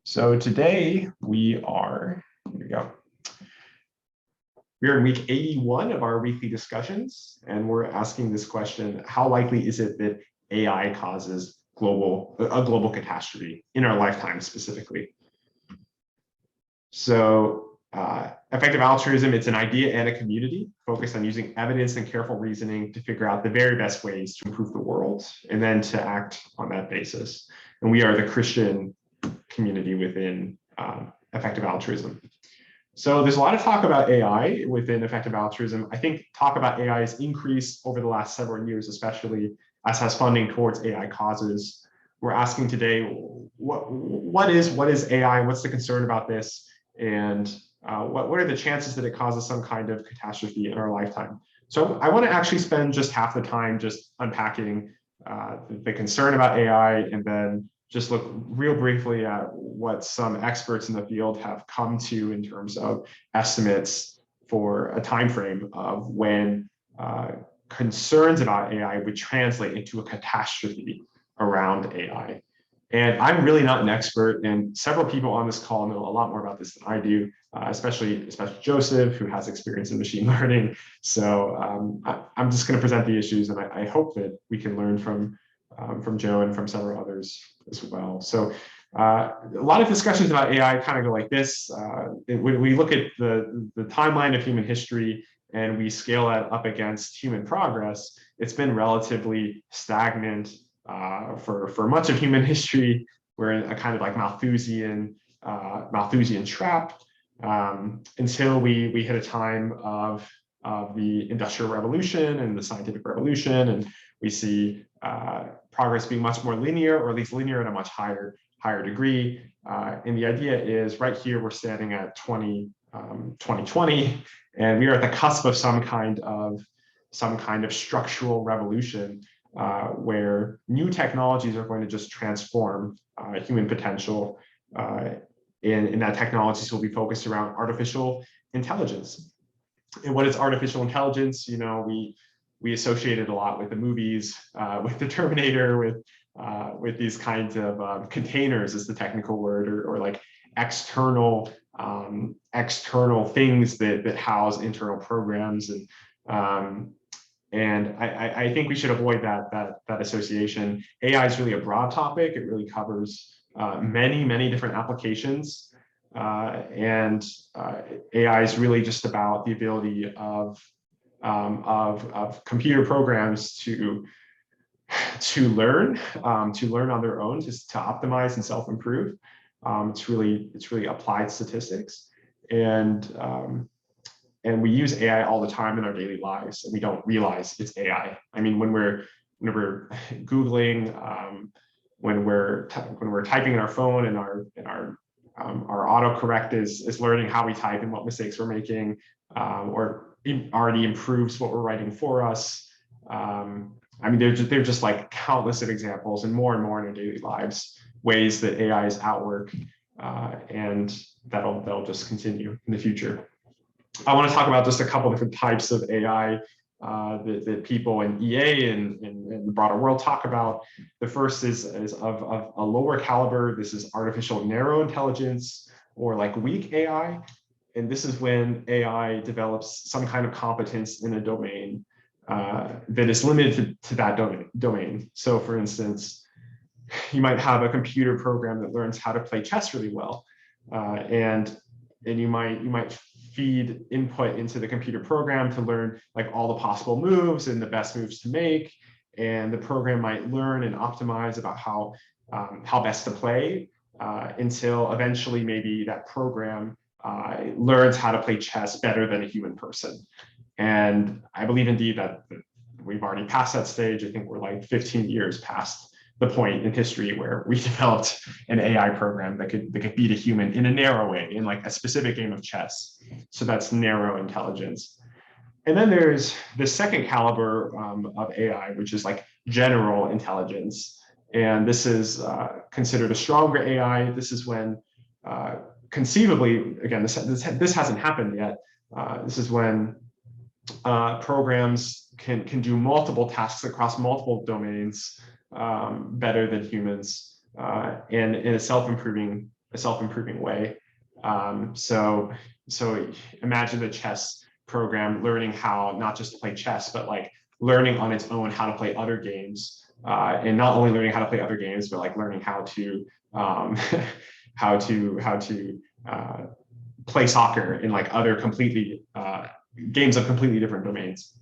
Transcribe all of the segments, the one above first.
So today here we go. We are in week 81 of our weekly discussions, and we're asking this question: how likely is it that AI causes a global catastrophe in our lifetime specifically? So effective altruism, it's an idea and a community focused on using evidence and careful reasoning to figure out the very best ways to improve the world and then to act on that basis. And we are the Christian community within effective altruism. So there's a lot of talk about AI within effective altruism. I think talk about AI has increased over the last several years, especially as has funding towards AI causes. We're asking today, what is AI? What's the concern about this? And what are the chances that it causes some kind of catastrophe in our lifetime? So I want to actually spend just half the time just unpacking the concern about AI, and then just look real briefly at what some experts in the field have come to in terms of estimates for a time frame of when concerns about AI would translate into a catastrophe around AI. And I'm really not an expert, and several people on this call know a lot more about this than I do, especially Joseph, who has experience in machine learning. So I'm just going to present the issues, and I hope that we can learn from Joe and from several others as well. So a lot of discussions about AI kind of go like this. When we look at the timeline of human history and we scale that up against human progress, it's been relatively stagnant for much of human history. We're in a kind of like Malthusian trap until we hit a time of the Industrial Revolution and the Scientific Revolution, and we see progress being much more linear, or at least linear at a much higher degree. And the idea is right here, we're standing at 2020, and we are at the cusp of some kind of structural revolution where new technologies are going to just transform human potential. And that technologies will be focused around artificial intelligence. And what is artificial intelligence? You know, we associate it a lot with the movies, with the Terminator, with these kinds of containers is the technical word, or like external things that house internal programs. And I think we should avoid that association. AI is really a broad topic. It really covers many different applications. And AI is really just about the ability of computer programs to learn on their own, just to optimize and self-improve. It's really applied statistics, and we use AI all the time in our daily lives, and we don't realize it's AI. I mean, when we're Googling, when we're typing in our phone, and our autocorrect is learning how we type and what mistakes we're making, or already improves what we're writing for us. I mean, they're just like countless of examples, and more in our daily lives, ways that AI is outwork, and that'll just continue in the future. I want to talk about just a couple different types of AI that people in EA and the broader world talk about. The first is of a lower caliber. This is artificial narrow intelligence, or like weak AI. And this is when AI develops some kind of competence in a domain that is limited to that domain. So for instance, you might have a computer program that learns how to play chess really well. And you might feed input into the computer program to learn like all the possible moves and the best moves to make. And the program might learn and optimize about how best to play until eventually maybe that program learns how to play chess better than a human person. And I believe indeed that we've already passed that stage. I think we're like 15 years past the point in history where we developed an AI program that could beat a human in a narrow way, in like a specific game of chess. So that's narrow intelligence. And then there's the second caliber of AI, which is like general intelligence. And this is considered a stronger AI. This is when conceivably, again, this hasn't happened yet. This is when programs can do multiple tasks across multiple domains better than humans, and in a self-improving self-improving way. So imagine the chess program learning how not just to play chess, but like learning on its own how to play other games, and not only learning how to play other games, but like learning how to how to play soccer in like other completely games of completely different domains.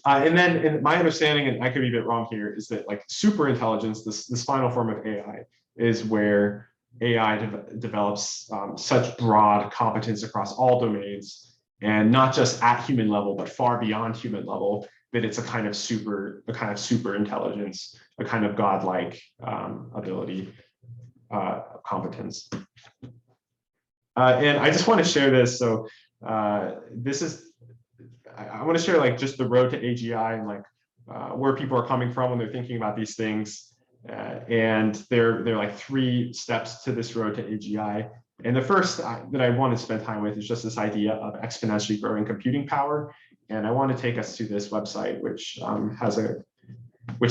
And then in my understanding, and I could be a bit wrong here, is that like super intelligence, this final form of AI, is where AI develops such broad competence across all domains, and not just at human level, but far beyond human level, that it's a kind of super intelligence, a kind of godlike ability, competence. And I just want to share this. So this is, I want to share like just the road to AGI and like where people are coming from when they're thinking about these things. And there are like 3 steps to this road to AGI. And the first that I want to spend time with is just this idea of exponentially growing computing power. And I want to take us to this website, which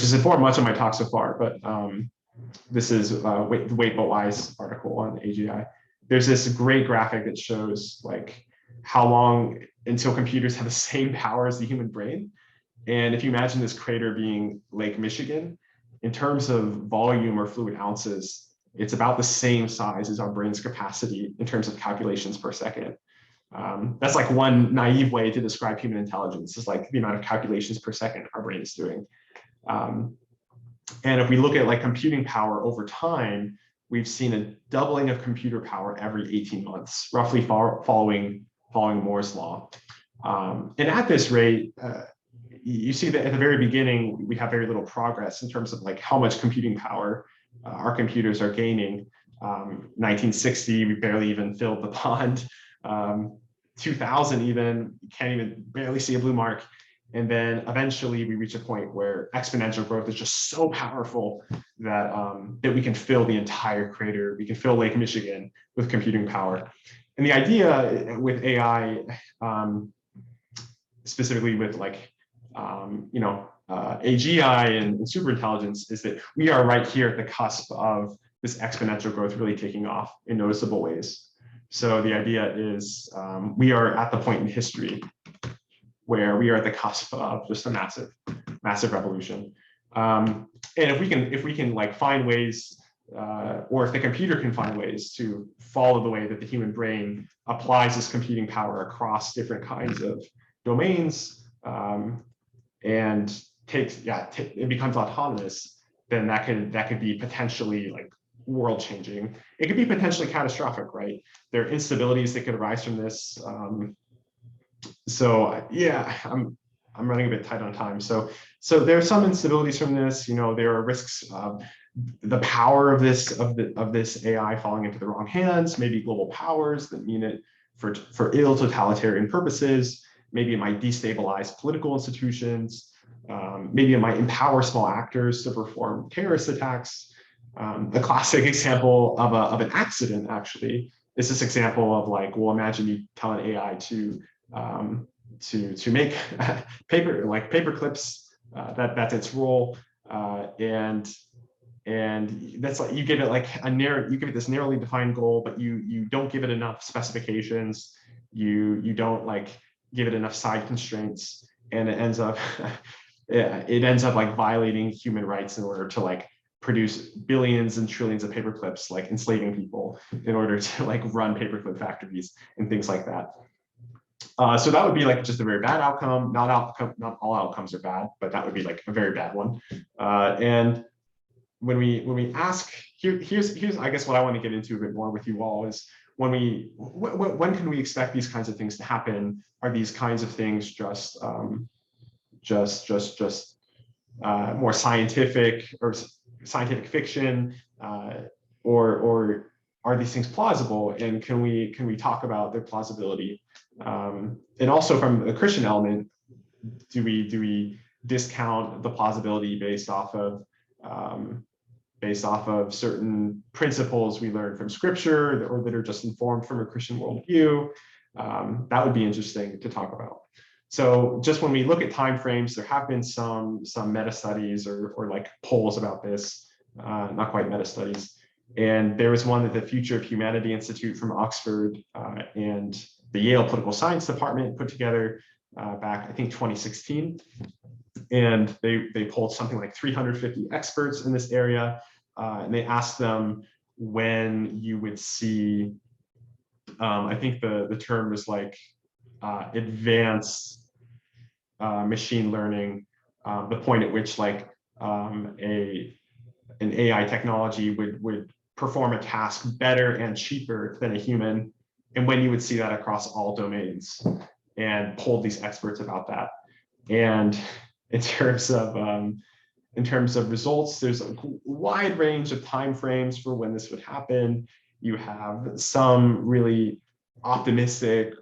is informed much of my talk so far. But this is Wait But Wise article on AGI. There's this great graphic that shows like how long until computers have the same power as the human brain. And if you imagine this crater being Lake Michigan, in terms of volume or fluid ounces, it's about the same size as our brain's capacity in terms of calculations per second. That's like one naive way to describe human intelligence, is like the amount of calculations per second our brain is doing. And if we look at like computing power over time, we've seen a doubling of computer power every 18 months, roughly following Moore's law. And at this rate, you see that at the very beginning, we have very little progress in terms of like how much computing power our computers are gaining. 1960, we barely even filled the pond. 2000 even, you can't even barely see a blue mark. And then eventually we reach a point where exponential growth is just so powerful that, that we can fill the entire crater. We can fill Lake Michigan with computing power. And the idea with AI, specifically with like, AGI and superintelligence, is that we are right here at the cusp of this exponential growth really taking off in noticeable ways. So the idea is we are at the point in history where we are at the cusp of just a massive revolution. And if we can like find ways, or if the computer can find ways to follow the way that the human brain applies this computing power across different kinds of domains, and it becomes autonomous, then that could be potentially like world changing. It could be potentially catastrophic, right? There are instabilities that could arise from this. So yeah, I'm running a bit tight on time. So there are some instabilities from this. There are risks of the power of this AI falling into the wrong hands, maybe global powers that mean it for ill totalitarian purposes. Maybe it might destabilize political institutions. Maybe it might empower small actors to perform terrorist attacks. The classic example of an accident actually is this example of like, well, imagine you tell an AI to make paper clips. That's its role, and that's like you give it this narrowly defined goal, but you don't give it enough specifications. You don't like give it enough side constraints, and it ends up like violating human rights in order to like produce billions and trillions of paper clips, like enslaving people in order to like run paperclip factories and things like that. So that would be like just a very bad outcome. Not all outcomes are bad, but that would be like a very bad one. And when we ask, here's I guess what I want to get into a bit more with you all is when can we expect these kinds of things to happen? Are these kinds of things just more scientific or scientific fiction, or are these things plausible? And can we talk about their plausibility? And also from a Christian element, do we discount the plausibility based off of certain principles we learn from Scripture, or that are just informed from a Christian worldview? That would be interesting to talk about. So just when we look at timeframes, there have been some meta studies or like polls about this, not quite meta studies. And there was one that the Future of Humanity Institute from Oxford and the Yale Political Science Department put together back, I think, 2016. And they polled something like 350 experts in this area. And they asked them when you would see, I think the term was like advanced machine learning, the point at which like an AI technology would perform a task better and cheaper than a human, and when you would see that across all domains, and polled these experts about that. And in terms of results, there's a wide range of timeframes for when this would happen. You have some really optimistic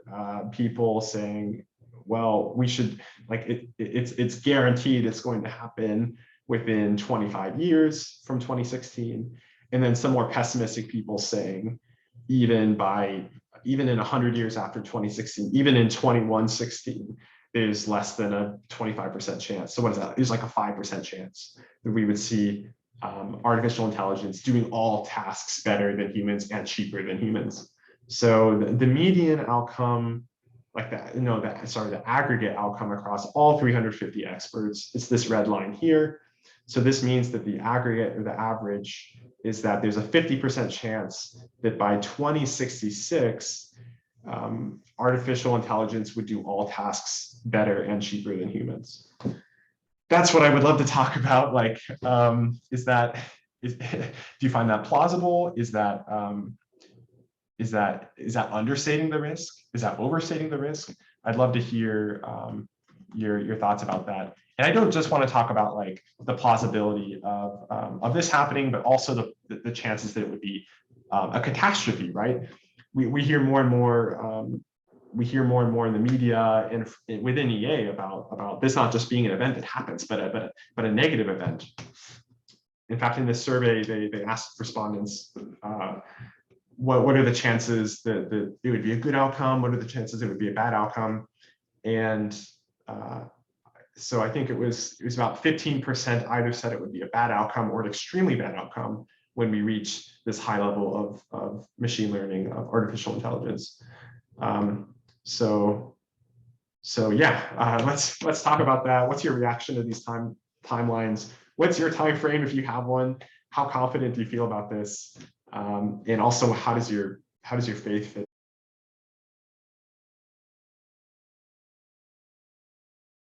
people saying, well, we should, like, it's guaranteed it's going to happen within 25 years from 2016. And then some more pessimistic people saying, even in 100 years after 2016, even in 2116, there's less than a 25% chance. So what is that? There's like a 5% chance that we would see artificial intelligence doing all tasks better than humans and cheaper than humans. So the median outcome, like that, the aggregate outcome across all 350 experts, it's this red line here. So this means that the aggregate, or the average, is that there's a 50% chance that by 2066, artificial intelligence would do all tasks better and cheaper than humans. That's what I would love to talk about. Like, do you find that plausible? Is that understating the risk? Is that overstating the risk? I'd love to hear your thoughts about that. And I don't just want to talk about like the plausibility of this happening, but also the chances that it would be a catastrophe, right? We hear more and more. We hear more and more in the media and within EA about this not just being an event that happens, but a negative event. In fact, in this survey, they asked respondents, what are the chances that it would be a good outcome? What are the chances it would be a bad outcome? And so I think it was about 15% either said it would be a bad outcome or an extremely bad outcome when we reach this high level of machine learning, of artificial intelligence. So yeah, let's talk about that. What's your reaction to these timelines? What's your time frame if you have one? How confident do you feel about this? And also, how does your faith fit